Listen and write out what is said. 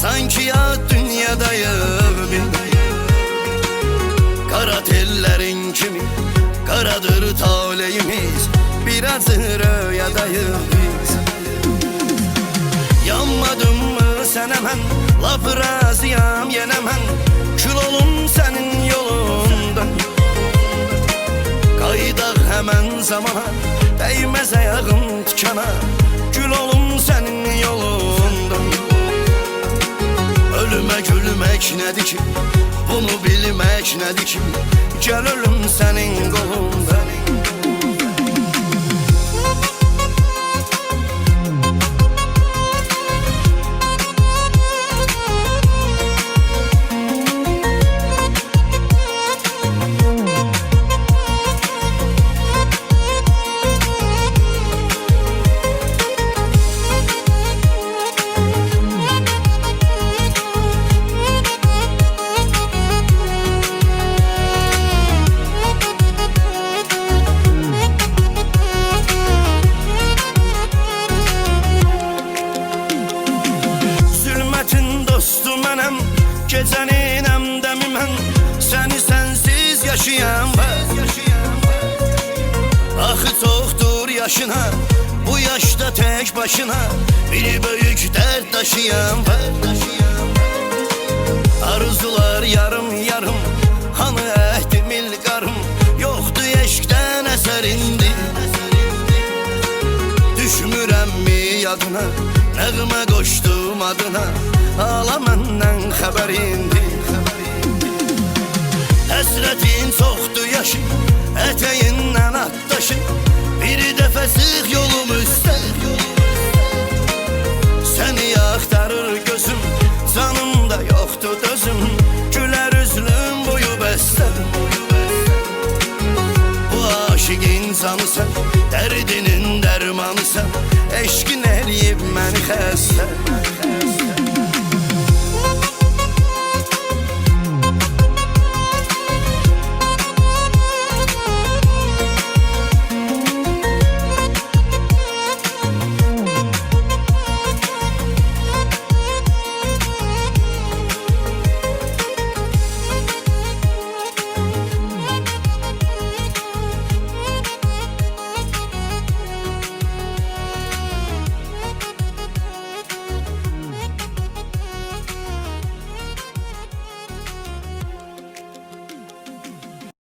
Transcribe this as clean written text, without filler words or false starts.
sanki ya dünyadayım. Kara tellerin kimi, karadır taleyimiz, birazı rüyadayız biz. Yanmadım mı sen hemen, laf razıyam yenemem, kül olum senin yolundan. Qayıdaq hemen zamana, değmez ayağım tikana, gül olum senin yolundan. Ölüme gülmek nedir ki, bunu bilmek nedir ki, gel ölüm senin kolundan. Gecenin emdemi mən, səni sənsiz yaşayan var. Axı çoxdur yaşına, bu yaşda tek başına, bir böyük dert taşıyan var. Arzular yarım yarım, hanı əhdi mil qarım, yoxdur eşqdən əsər indi. Düşmürəm mi yadına, nəğmə qoşdum adına, ala məndən xəbər indi. Həsrətin çoxdur yaşı, ətəyindən atdaşı, bir dəfə sıx yolum üstə. Səni axtarır gözüm, canımda yoxdur dözüm, gülər üzlüm boyu bəstə. Bu aşiqin canı sən, dərdinin dərmanı sən, eşqin eləyib məni xəstə.